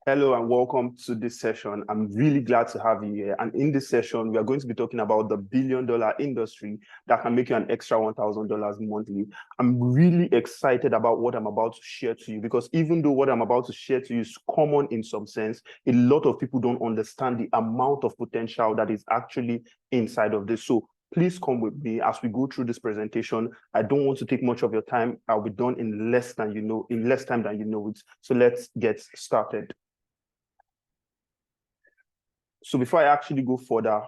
Hello and welcome to this session. I'm really glad to have you here. And in this session, we are going to be talking about the billion-dollar industry that can make you an extra $1,000 monthly. I'm really excited about what I'm about to share to you because even though what I'm about to share to you is common in some sense, a lot of people don't understand the amount of potential that is actually inside of this. So please come with me as we go through this presentation. I don't want to take much of your time. I'll be done in less time than you know it. So let's get started. So before I actually go further,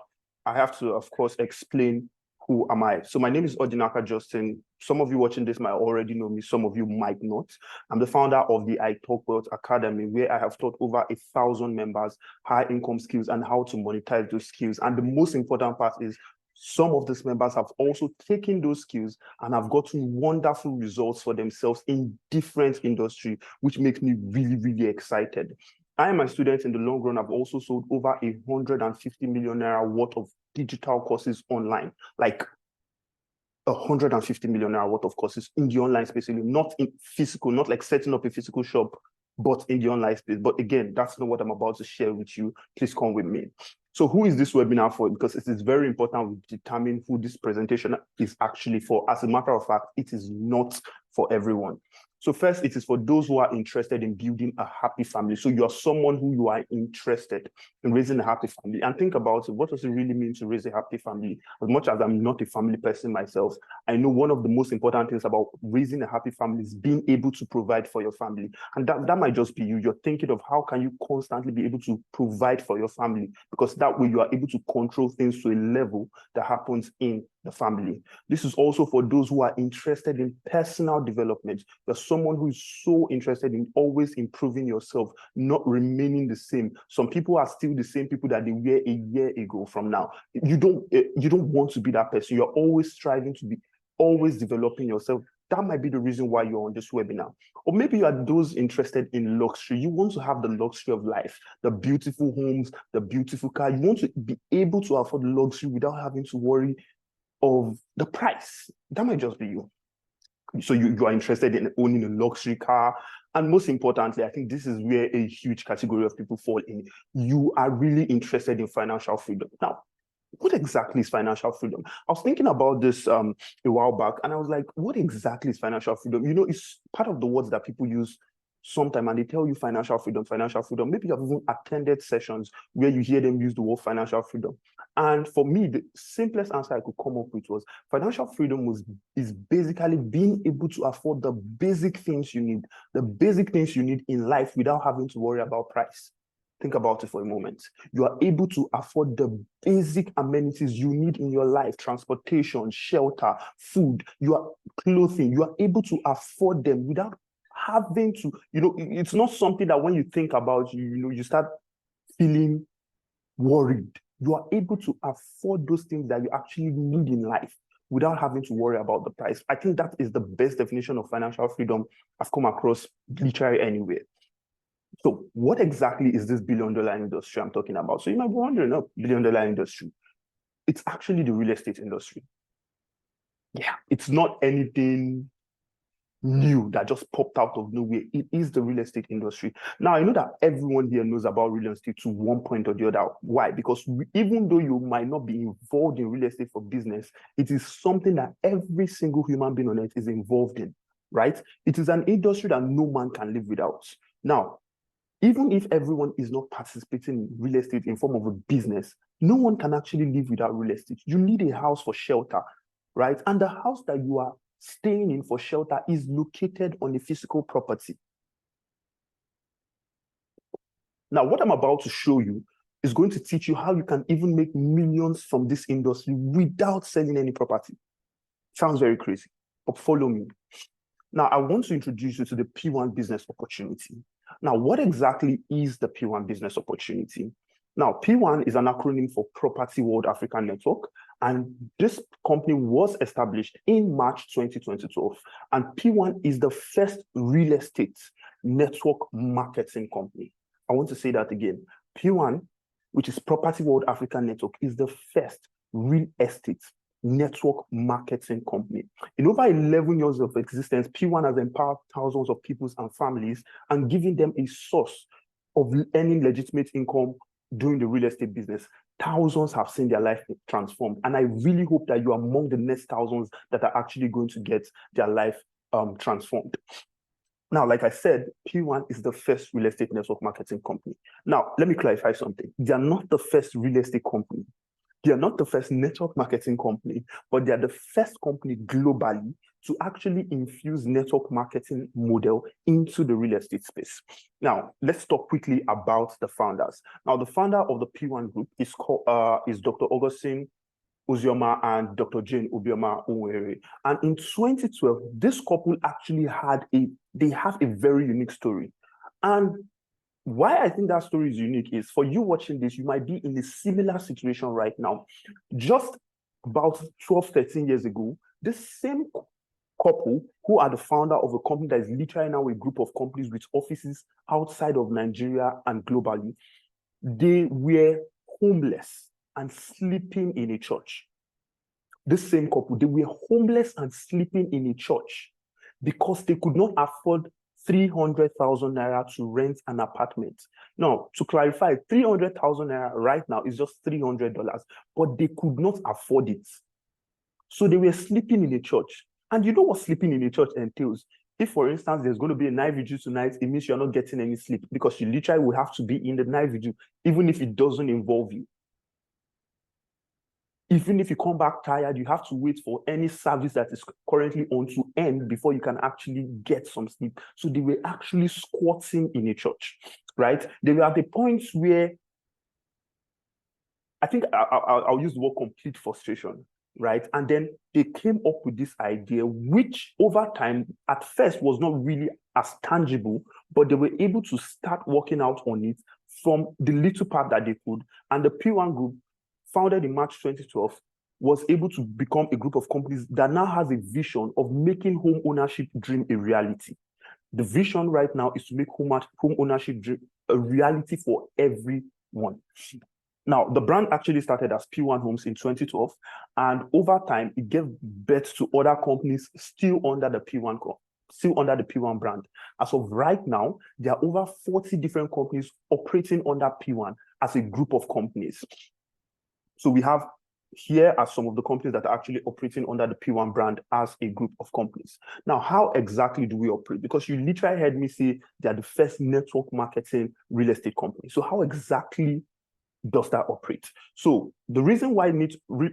I have to, of course, explain who am I. So my name is Odinaka Justin. Some of you watching this might already know me. Some of you might not. I'm the founder of the I Talk Wealth Academy, where I have taught over 1,000 members high income skills and how to monetize those skills. And the most important part is some of these members have also taken those skills and have gotten wonderful results for themselves in different industries, which makes me really, really excited. I and my students in the long run have also sold over 150 million naira worth of digital courses online, like 150 million naira worth of courses in the online space, not in physical, not like setting up a physical shop, but in the online space. But again, that's not what I'm about to share with you. Please come with me. So who is this webinar for? Because it is very important we determine who this presentation is actually for. As a matter of fact, it is not for everyone. So first, it is for those who are interested in building a happy family. So you are someone who you are interested in raising a happy family. And think about it. What does it really mean to raise a happy family? As much as I'm not a family person myself, I know one of the most important things about raising a happy family is being able to provide for your family. And that might just be you. You're thinking of how can you constantly be able to provide for your family, because that way you are able to control things to a level that happens in the family. This is also for those who are interested in personal development. You're someone who is so interested in always improving yourself, not remaining the same. Some people are still the same people that they were a year ago from now. You don't want to be that person. You're always striving to be always developing yourself. That might be the reason why you're on this webinar. Or maybe you are those interested in luxury. You want to have the luxury of life, the beautiful homes, the beautiful car. You want to be able to afford luxury without having to worry of the price. That might just be you. So you are interested in owning a luxury car. And most importantly, I think this is where a huge category of people fall in. You are really interested in financial freedom. Now, what exactly is financial freedom? I was thinking about this a while back, and I was like, what exactly is financial freedom? You know, it's part of the words that people use sometimes, and they tell you financial freedom, financial freedom. Maybe you have even attended sessions where you hear them use the word financial freedom. And for me, the simplest answer I could come up with was financial freedom is basically being able to afford the basic things you need, in life without having to worry about price. Think about it for a moment. You are able to afford the basic amenities you need in your life: transportation, shelter, food, your clothing. You are able to afford them without having to, it's not something that when you think about, you start feeling worried. You are able to afford those things that you actually need in life without having to worry about the price. I think that is the best definition of financial freedom I've come across literally anywhere. So what exactly is this billion-dollar industry I'm talking about? So you might be wondering, billion-dollar industry. It's actually the real estate industry. Yeah, it's not anything new that just popped out of nowhere. It is the real estate industry. Now, I know that everyone here knows about real estate to one point or the other. Why? Because even though you might not be involved in real estate for business, it is something that every single human being on earth is involved in, right? It is an industry that no man can live without. Now, even if everyone is not participating in real estate in form of a business, no one can actually live without real estate. You need a house for shelter, right? And the house that you are staying in for shelter is located on a physical property. Now, what I'm about to show you is going to teach you how you can even make millions from this industry without selling any property. Sounds very crazy, but follow me. Now, I want to introduce you to the P1 business opportunity. Now, what exactly is the P1 business opportunity? Now, P1 is an acronym for Property World Africa Network, and this company was established in March 2012. And P1 is the first real estate network marketing company. I want to say that again. P1, which is Property World Africa Network, is the first real estate network marketing company. In over 11 years of existence, P1 has empowered thousands of people and families and given them a source of earning legitimate income doing the real estate business. Thousands have seen their life transformed. And I really hope that you are among the next thousands that are actually going to get their life transformed. Now, like I said, P1 is the first real estate network marketing company. Now, let me clarify something. They are not the first real estate company. They are not the first network marketing company, but they are the first company globally to actually infuse network marketing model into the real estate space. Now, let's talk quickly about the founders. Now, the founder of the P1 group is Dr. Augustine Uzioma and Dr. Jane Obioma Onwere. And in 2012, this couple actually have a very unique story. And why I think that story is unique is for you watching this, you might be in a similar situation right now. Just about 12, 13 years ago, this same couple who are the founder of a company that is literally now a group of companies with offices outside of Nigeria and globally, they were homeless and sleeping in a church. This same couple, they were homeless and sleeping in a church because they could not afford 300,000 naira to rent an apartment. Now, to clarify, 300,000 naira right now is just $300, but they could not afford it. So they were sleeping in a church. And you know what sleeping in a church entails? If, for instance, there's going to be a night vigil tonight, it means you're not getting any sleep because you literally will have to be in the night vigil, even if it doesn't involve you. Even if you come back tired, you have to wait for any service that is currently on to end before you can actually get some sleep. So they were actually squatting in a church, right? They were at the point where I think I'll use the word complete frustration, right? And then they came up with this idea, which over time, at first was not really as tangible, but they were able to start working out on it from the little part that they could. And the P1 group, founded in March 2012, was able to become a group of companies that now has a vision of making home ownership dream a reality. The vision right now is to make home ownership dream a reality for everyone. Now, the brand actually started as P1 Homes in 2012, and over time, it gave birth to other companies still under the P1 brand. As of right now, there are over 40 different companies operating under P1 as a group of companies. So we have here are some of the companies that are actually operating under the P1 brand as a group of companies. Now, how exactly do we operate? Because you literally heard me say they are the first network marketing real estate company. So how exactly does that operate? So the reason why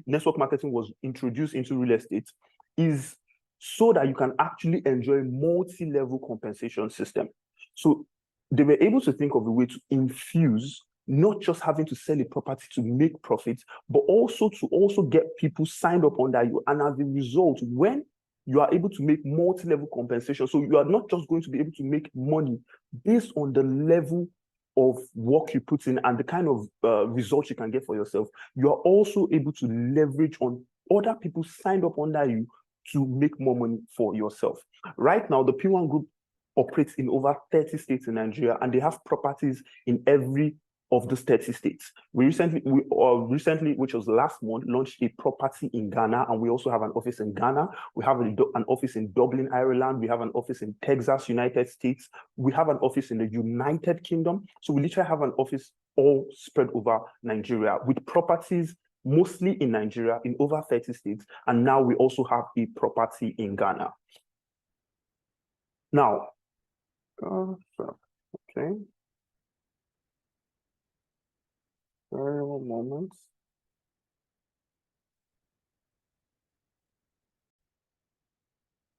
network marketing was introduced into real estate is so that you can actually enjoy multi-level compensation system. So they were able to think of a way to infuse not just having to sell a property to make profits, but also to get people signed up under you. And as a result, when you are able to make multi-level compensation, so you are not just going to be able to make money based on the level of work you put in and the kind of results you can get for yourself, you are also able to leverage on other people signed up under you to make more money for yourself. Right now, the P1 group operates in over 30 states in Nigeria, and they have properties in every of those 30 states. We recently, which was last month, launched a property in Ghana, and we also have an office in Ghana. We have an office in Dublin, Ireland. We have an office in Texas, United States. We have an office in the United Kingdom. So we literally have an office all spread over Nigeria with properties mostly in Nigeria in over 30 states. And now we also have a property in Ghana. Now, okay. One moment.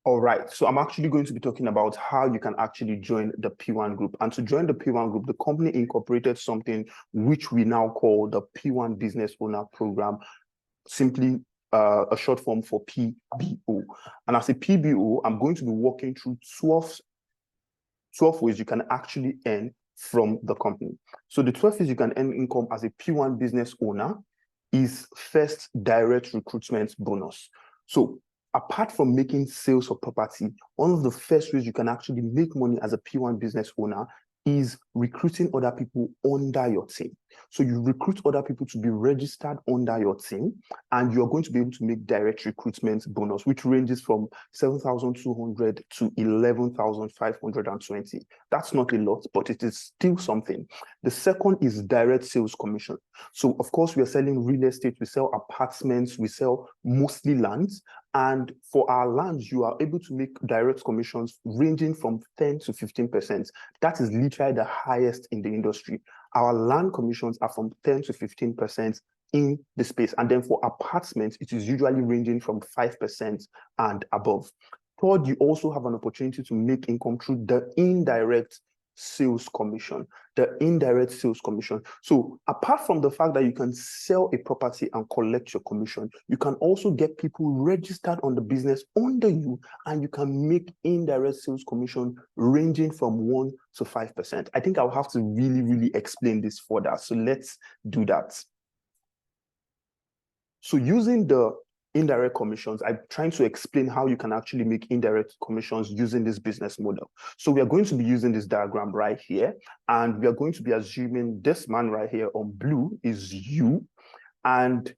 All right, so I'm actually going to be talking about how you can actually join the P1 group. And to join the P1 group, the company incorporated something which we now call the P1 Business Owner Program, simply a short form for PBO. And as a PBO, I'm going to be walking through 12 ways you can actually earn from the company. So the 12 ways you can earn income as a P1 business owner is first, direct recruitment bonus. So apart from making sales of property, one of the first ways you can actually make money as a P1 business owner is recruiting other people under your team. So you recruit other people to be registered under your team, and you're going to be able to make direct recruitment bonus, which ranges from 7,200 to 11,520. That's not a lot, but it is still something. The second is direct sales commission. So of course, we are selling real estate, we sell apartments, we sell mostly lands. And for our lands, you are able to make direct commissions ranging from 10 to 15%. That is literally the highest in the industry. Our land commissions are from 10 to 15% in the space. And then for apartments, it is usually ranging from 5% and above. Third, you also have an opportunity to make income through the indirect sales commission, So apart from the fact that you can sell a property and collect your commission, you can also get people registered on the business under you, and you can make indirect sales commission ranging from 1 to 5%. I think I'll have to really explain this further. So let's do that. So using the indirect commissions, I'm trying to explain how you can actually make indirect commissions using this business model. So we are going to be using this diagram right here, and we are going to be assuming this man right here on blue is you, and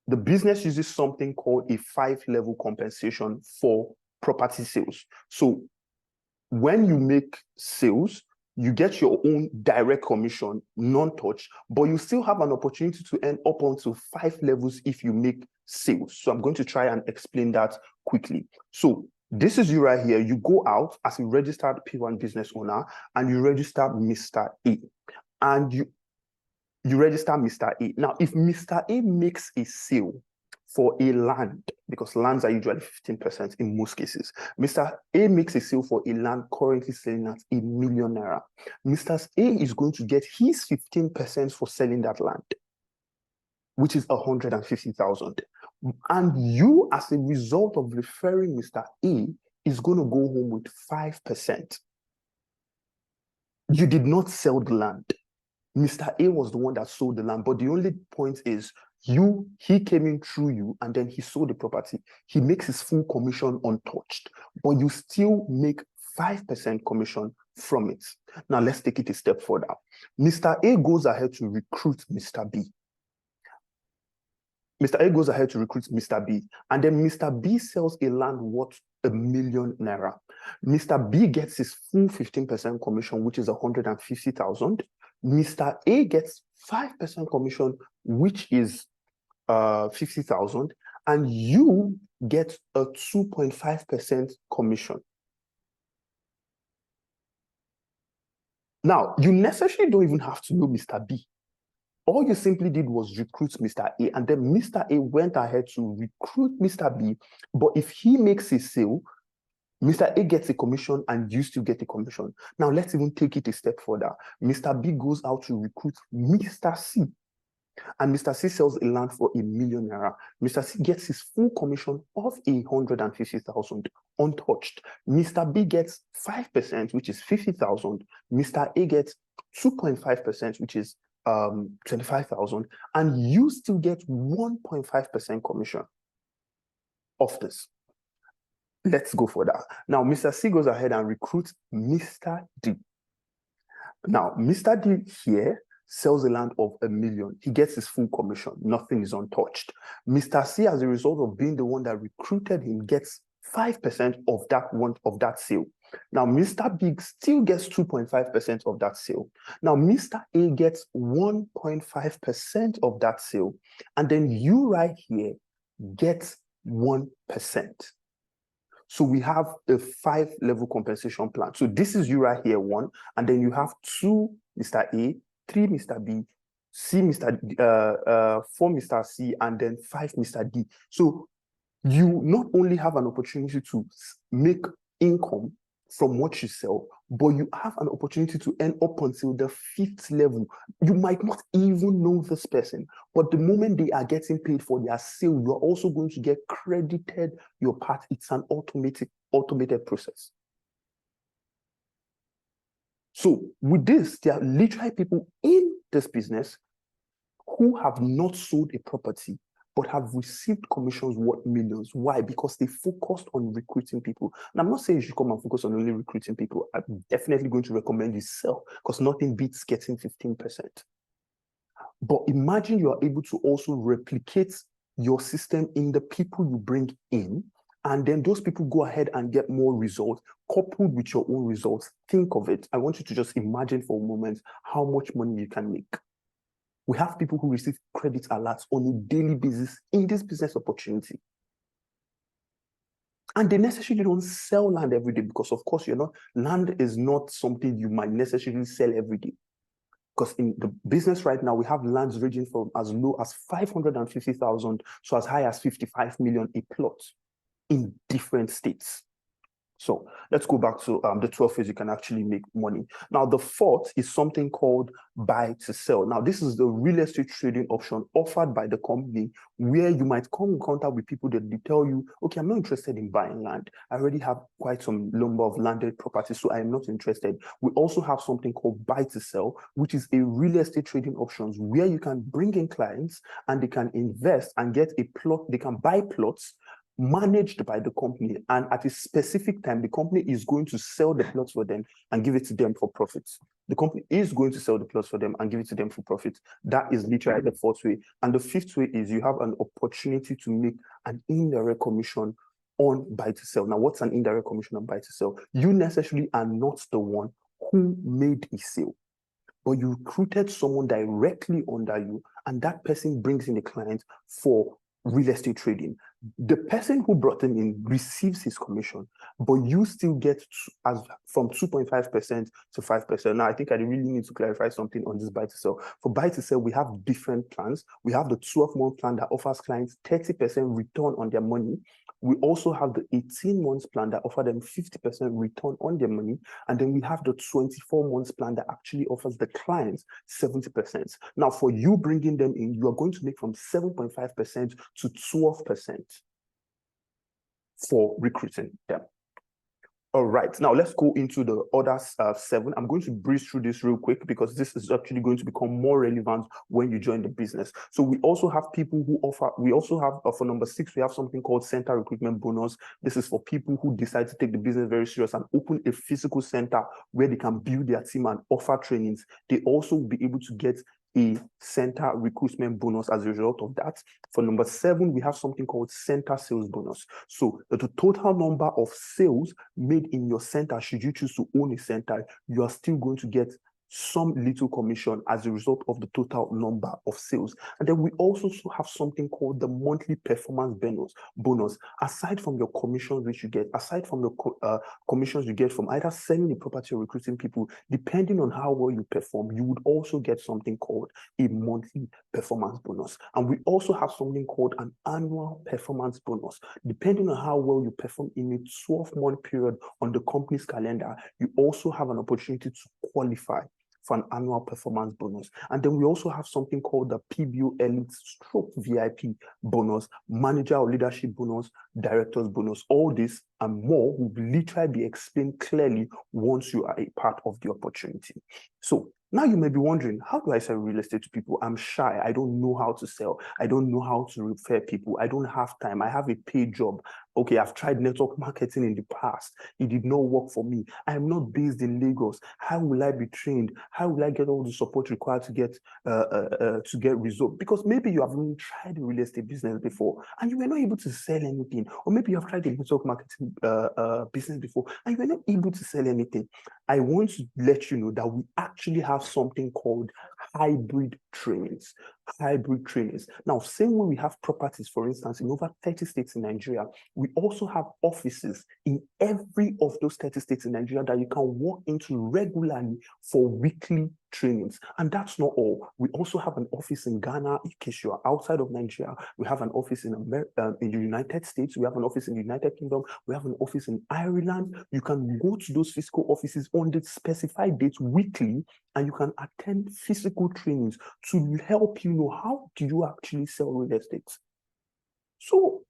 the business uses something called a 5-level compensation for property sales. So when you make sales, you get your own direct commission, non-touch, but you still have an opportunity to earn up onto 5 levels if you make sales. So I'm going to try and explain that quickly. So this is you right here. You go out as a registered P1 business owner and you register Mr. A. And you register Mr. A. Now, if Mr. A makes a sale for a land, because lands are usually 15% in most cases, Mr. A makes a sale for a land currently selling at ₦1 million. Mr. A is going to get his 15% for selling that land, which is 150,000. And you, as a result of referring Mr. A, is going to go home with 5%. You did not sell the land. Mr. A was the one that sold the land, but the only point is he came in through you, and then he sold the property. He makes his full commission untouched, but you still make 5% commission from it. Now let's take it a step further. Mr. A goes ahead to recruit Mr. B. Mr. A goes ahead to recruit Mr. B, and then Mr. B sells a land worth ₦1 million. Mr. B gets his full 15% commission, which is 150,000. Mr. A gets 5% commission, which is 50,000, and you get a 2.5% commission. Now, you necessarily don't even have to know Mr. B. All you simply did was recruit Mr. A, and then Mr. A went ahead to recruit Mr. B. But if he makes a sale, Mr. A gets a commission and you still get a commission. Now, let's even take it a step further. Mr. B goes out to recruit Mr. C, and Mr. C sells a land for ₦1 million. Mr. C gets his full commission of 150,000 untouched. Mr. B gets 5%, which is 50,000. Mr. A gets 2.5%, which is 25,000, and you still get 1.5% commission of this. Let's go for that. Now, Mr. C goes ahead and recruits Mr. D. Now, Mr. D here sells a land of ₦1 million. He gets his full commission. Nothing is untouched. Mr. C, as a result of being the one that recruited him, gets 5% of that sale. Now, Mr. B still gets 2.5% of that sale. Now, Mr. A gets 1.5% of that sale. And then you right here get 1%. So we have a 5-level compensation plan. So this is you right here, 1, and then you have 2 Mr. A, 3 Mr. B, 4 Mr. C, and then 5 Mr. D. So you not only have an opportunity to make income from what you sell, but you have an opportunity to earn up until the 5th level. You might not even know this person, but the moment they are getting paid for their sale, you're also going to get credited your part. It's an automated process. So with this, there are literally people in this business who have not sold a property, but have received commissions worth millions. Why? Because they focused on recruiting people. And I'm not saying you should come and focus on only recruiting people. I'm definitely going to recommend you sell, because nothing beats getting 15%. But imagine you are able to also replicate your system in the people you bring in, and then those people go ahead and get more results coupled with your own results. Think of it. I want you to just imagine for a moment how much money you can make. We have people who receive credit alerts on a daily basis in this business opportunity. And they necessarily don't sell land every day because, of course, land is not something you might necessarily sell every day. Because in the business right now, we have lands ranging from as low as 550,000 to as high as 55 million a plot in different states. So let's go back to the 12 ways you can actually make money. Now, the fourth is something called buy to sell. Now, this is the real estate trading option offered by the company where you might come in contact with people that they tell you, okay, I'm not interested in buying land. I already have quite some number of landed properties, so I am not interested. We also have something called buy to sell, which is a real estate trading options where you can bring in clients and they can invest and get a plot. They can buy plots managed by the company, and at a specific time the company is going to sell the plots for them and give it to them for profits. The company is going to sell the plots for them and give it to them for profit. That is literally the fourth way. And the fifth way is you have an opportunity to make an indirect commission on buy to sell. Now, what's an indirect commission on buy to sell? You necessarily are not the one who made a sale, but you recruited someone directly under you, and that person brings in a client for real estate trading. The person who brought him in receives his commission, but you still get from 2.5% to 5%. Now, I think I really need to clarify something on this buy to sell. For buy to sell, we have different plans. We have the 12-month plan that offers clients 30% return on their money. We also have the 18-month plan that offers them 50% return on their money. And then we have the 24-month plan that actually offers the clients 70%. Now, for you bringing them in, you are going to make from 7.5% to 12% for recruiting them. All right, now let's go into the other 7. I'm going to breeze through this real quick because this is actually going to become more relevant when you join the business. So we also have people who offer, we also have, for number 6, we have something called center recruitment bonus. This is for people who decide to take the business very serious and open a physical center where they can build their team and offer trainings. They also will be able to get a center recruitment bonus as a result of that. For number 7, we have something called center sales bonus. So the total number of sales made in your center, should you choose to own a center, you are still going to get some little commission as a result of the total number of sales. And then we also have something called the monthly performance bonus. Aside from your commissions which you get, aside from the commissions you get from either selling the property or recruiting people, depending on how well you perform, you would also get something called a monthly performance bonus. And we also have something called an annual performance bonus. Depending on how well you perform in a 12-month period on the company's calendar, you also have an opportunity to qualify for an annual performance bonus. And then we also have something called the PBO Elite Stroke VIP bonus, manager or leadership bonus, director's bonus. All this and more will literally be explained clearly once you are a part of the opportunity. So now you may be wondering, how do I sell real estate to people? I'm shy. I don't know how to sell. I don't know how to refer people. I don't have time. I have a paid job. Okay, I've tried network marketing in the past. It did not work for me. I am not based in Lagos. How will I be trained? How will I get all the support required to get results? Because maybe you haven't tried the real estate business before and you were not able to sell anything. Or maybe you have tried the network marketing business before and you were not able to sell anything. I want to let you know that we actually have something called hybrid trainings. Hybrid trainings. Now, same way we have properties, for instance, in over 30 states in Nigeria, we also have offices in every of those 30 states in Nigeria that you can walk into regularly for weekly trainings. And that's not all. We also have an office in Ghana in case you are outside of Nigeria. We have an office in the United States. We have an office in the United Kingdom. We have an office in Ireland. You can go to those physical offices on the specified dates weekly, and you can attend physical trainings to help you know how do you actually sell real estate. So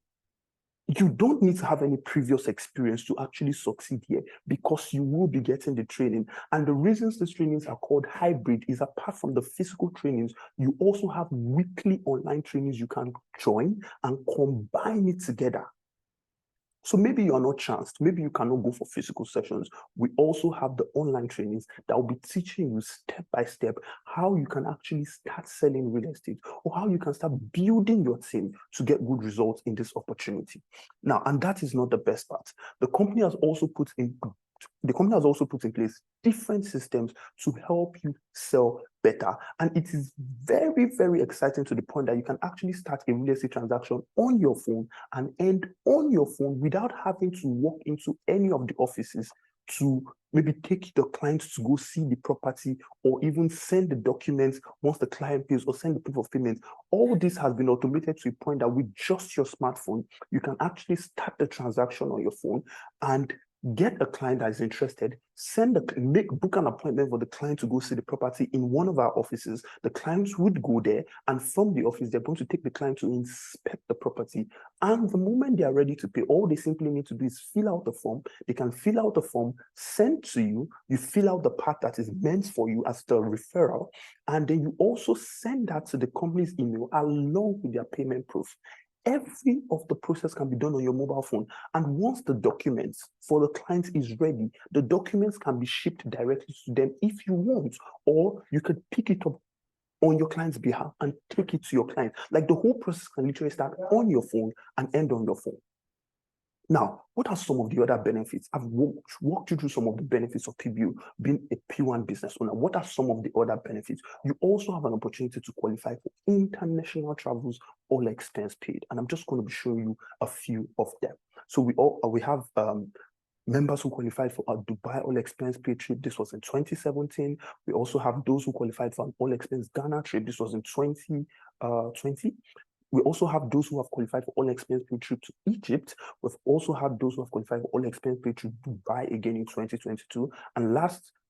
you don't need to have any previous experience to actually succeed here because you will be getting the training. And the reasons these trainings are called hybrid is apart from the physical trainings, you also have weekly online trainings you can join and combine it together So maybe you are not chanced, maybe you cannot go for physical sessions. We also have the online trainings that will be teaching you step by step how you can actually start selling real estate, or how you can start building your team to get good results in this opportunity. Now, and that is not the best part. The company has also put in place different systems to help you sell better. And it is very, very exciting to the point that you can actually start a real estate transaction on your phone and end on your phone without having to walk into any of the offices to maybe take the client to go see the property, or even send the documents once the client pays, or send the proof of payment. All this has been automated to a point that with just your smartphone, you can actually start the transaction on your phone and get a client that is interested, book an appointment for the client to go see the property in one of our offices. The clients would go there, and from the office, they're going to take the client to inspect the property. And the moment they are ready to pay, all they simply need to do is fill out the form. They can fill out the form, send to you. You fill out the part that is meant for you as the referral, and then you also send that to the company's email along with their payment proof. Every of the process can be done on your mobile phone. And once the documents for the client is ready, the documents can be shipped directly to them if you want, or you could pick it up on your client's behalf and take it to your client. Like, the whole process can literally start on your phone and end on your phone. Now, what are some of the other benefits? I've walked you through some of the benefits of PBO, being a P1 business owner. What are some of the other benefits? You also have an opportunity to qualify for international travels, all expense paid. And I'm just going to be showing you a few of them. So we have members who qualified for a Dubai all expense paid trip. This was in 2017. We also have those who qualified for an all expense Ghana trip. This was in 2020. We also have those who have qualified for all expense paid trip to Egypt. We've also had those who have qualified for all expense paid to Dubai again in 2022. And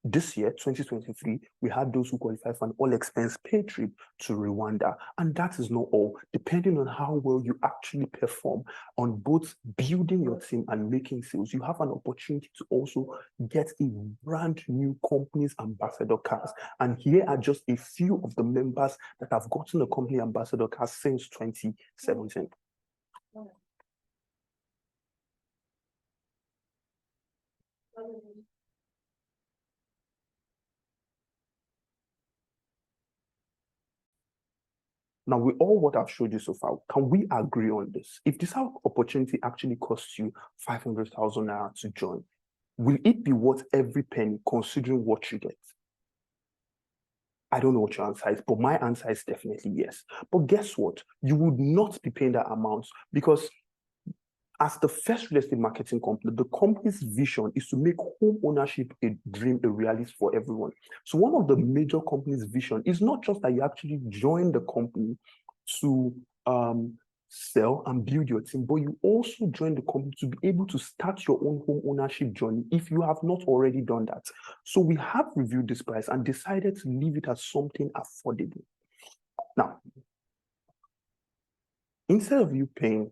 this year, 2023, we had those who qualified for an all expense paid trip to Rwanda. And that is not all. Depending on how well you actually perform on both building your team and making sales, you have an opportunity to also get a brand new company's ambassador card. And here are just a few of the members that have gotten a company ambassador card since 2017. Now, with all what I've showed you so far, can we agree on this? If this opportunity actually costs you 500,000 naira to join, will it be worth every penny considering what you get? I don't know what your answer is, but my answer is definitely yes. But guess what? You would not be paying that amount, because as the first real estate marketing company, the company's vision is to make home ownership a dream, a reality for everyone. So one of the major company's vision is not just that you actually join the company to sell and build your team, but you also join the company to be able to start your own home ownership journey if you have not already done that. So we have reviewed this price and decided to leave it as something affordable. Now, instead of you paying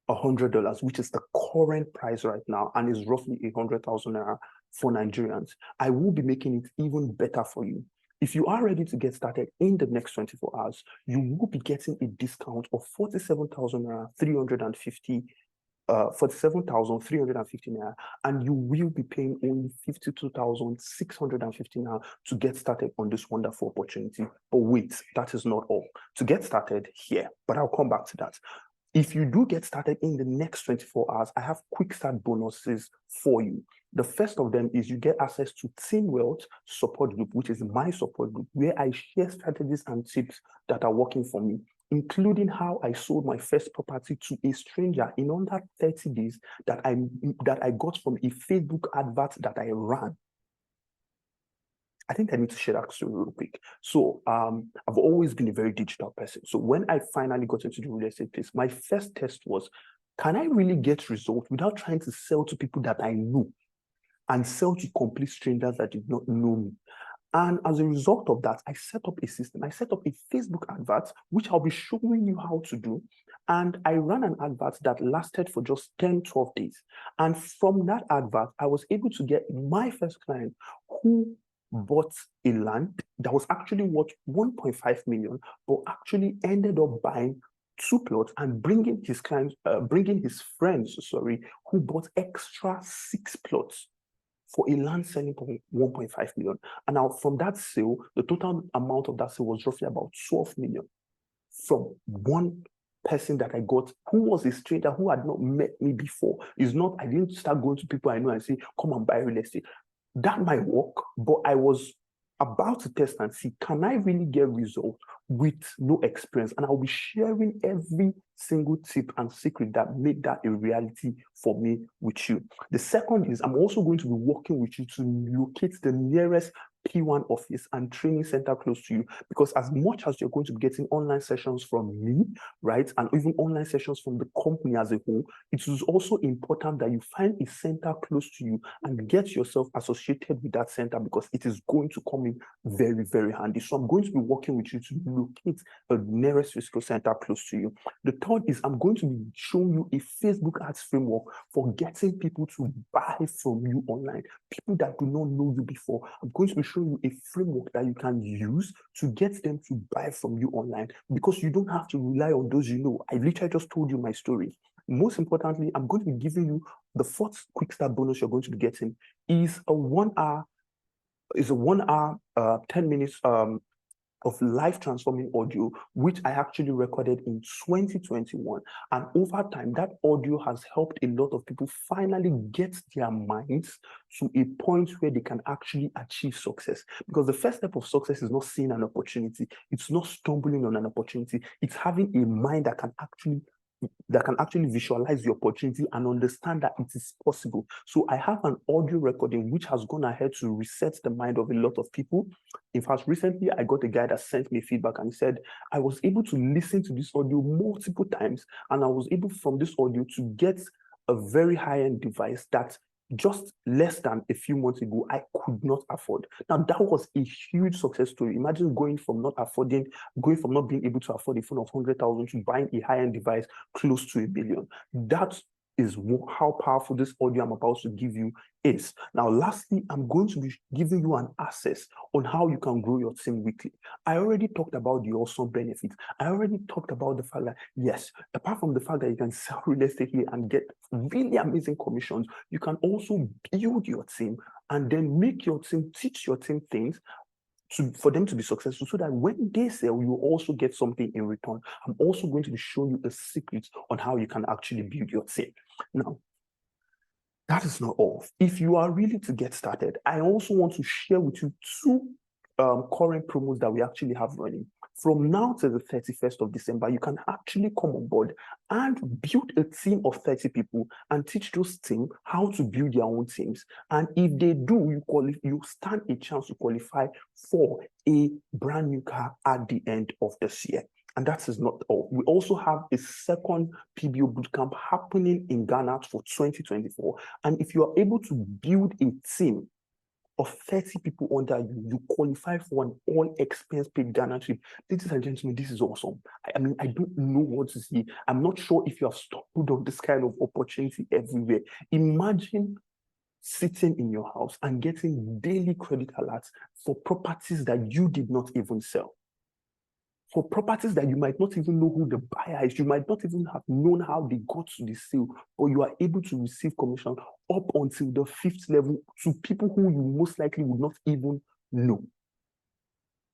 $100, which is the current price right now, and is roughly 100,000 naira for Nigerians, I will be making it even better for you. If you are ready to get started in the next 24 hours, you will be getting a discount of 47,350 naira, and you will be paying only 52,650 naira to get started on this wonderful opportunity. But wait, that is not all. To get started here, but I'll come back to that. If you do get started in the next 24 hours, I have quick start bonuses for you. The first of them is you get access to Team Wealth support group, which is my support group, where I share strategies and tips that are working for me, including how I sold my first property to a stranger in under 30 days that I got from a Facebook advert that I ran. I think I need to share that story real quick. So I've always been a very digital person. So when I finally got into the real estate space, my first test was, can I really get results without trying to sell to people that I knew and sell to complete strangers that did not know me? And as a result of that, I set up a system. I set up a Facebook advert, which I'll be showing you how to do. And I ran an advert that lasted for just 10, 12 days. And from that advert, I was able to get my first client, who bought a land that was actually worth 1.5 million, but actually ended up buying 2 plots and bringing his clients, bringing his friends, sorry, who bought extra 6 plots for a land selling for 1.5 million. And now from that sale, the total amount of that sale was roughly about 12 million from one person that I got who was a stranger who had not met me before. It's not, I didn't start going to people I know and say, come and buy real estate. That might work, but I was about to test and see, can I really get results with no experience? And I'll be sharing every single tip and secret that made that a reality for me with you. The second is I'm also going to be working with you to locate the nearest P1 office and training center close to you, because as much as you're going to be getting online sessions from me, right, and even online sessions from the company as a whole, it is also important that you find a center close to you and get yourself associated with that center, because it is going to come in very, very handy. So I'm going to be working with you to locate the nearest physical center close to you. The third is I'm going to be showing you a Facebook ads framework for getting people to buy from you online, people that do not know you before. I'm going to be showing you a framework that you can use to get them to buy from you online, because you don't have to rely on those you know. I literally just told you my story. Most importantly, I'm going to be giving you the fourth quick start bonus you're going to be getting is a 1 hour, 10 minutes of life transforming audio, which I actually recorded in 2021. And over time, that audio has helped a lot of people finally get their minds to a point where they can actually achieve success. Because the first step of success is not seeing an opportunity. It's not stumbling on an opportunity. It's having a mind that can actually visualize the opportunity and understand that it is possible. So I have an audio recording which has gone ahead to reset the mind of a lot of people. In fact, recently I got a guy that sent me feedback and he said, I was able to listen to this audio multiple times, and I was able from this audio to get a very high-end device that just less than a few months ago I could not afford. Now that was a huge success story. Imagine going from not being able to afford a phone of 100,000 to buying a high-end device close to $1 billion. That is how powerful this audio I'm about to give you is. Now, lastly, I'm going to be giving you an access on how you can grow your team weekly. I already talked about the awesome benefits. I already talked about the fact that, yes, apart from the fact that you can sell real estate here and get really amazing commissions, you can also build your team and then make your team, teach your team things for them to be successful, so that when they sell, you also get something in return. I'm also going to be showing you the secrets on how you can actually build your team. Now, that is not all. If you are ready to get started, I also want to share with you two current promos that we actually have running. From now to the 31st of December, you can actually come on board and build a team of 30 people and teach those teams how to build their own teams. And if they do, you stand a chance to qualify for a brand new car at the end of this year. And that is not all. We also have a second PBO bootcamp happening in Ghana for 2024. And if you are able to build a team of 30 people under you, you qualify for an all-expense paid Ghana trip. Ladies and gentlemen, this is awesome. I mean, I don't know what to say. I'm not sure if you have stumbled on this kind of opportunity everywhere. Imagine sitting in your house and getting daily credit alerts for properties that you did not even sell. For properties that you might not even know who the buyer is, you might not even have known how they got to the sale, but you are able to receive commission up until the 5th level to people who you most likely would not even know.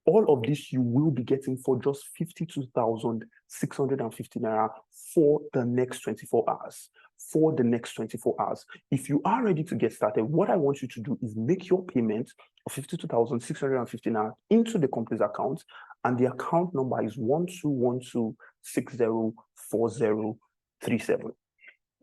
All of this you will be getting for just 52,650 naira for the next 24 hours. For the next 24 hours. If you are ready to get started, what I want you to do is make your payment of 52,650 naira into the company's account, and the account number is 1212604037.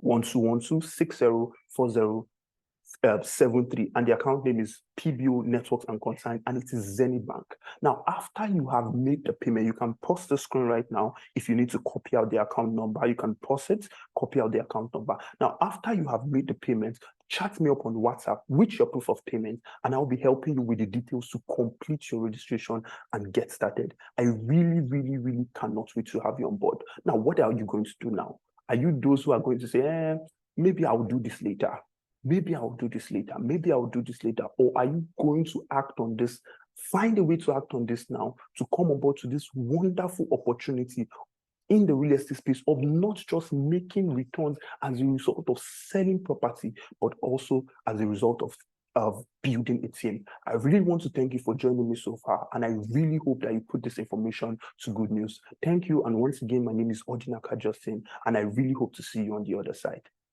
1212604073, and the account name is PBO Networks and Consign, and it is Zenith Bank. Now, after you have made the payment, you can pause the screen right now. If you need to copy out the account number, you can pause it, copy out the account number. Now, after you have made the payment, chat me up on WhatsApp with your proof of payment, and I'll be helping you with the details to complete your registration and get started. I really, really, really cannot wait to have you on board. Now, what are you going to do now? Are you those who are going to say, maybe I'll do this later? maybe I'll do this later, maybe I'll do this later, or are you going to act on this? Find a way to act on this now to come on board to this wonderful opportunity in the real estate space of not just making returns as a result of selling property, but also as a result of building a team. I really want to thank you for joining me so far, and I really hope that you put this information to good news. Thank you, and once again, my name is Odinaka Justin, and I really hope to see you on the other side.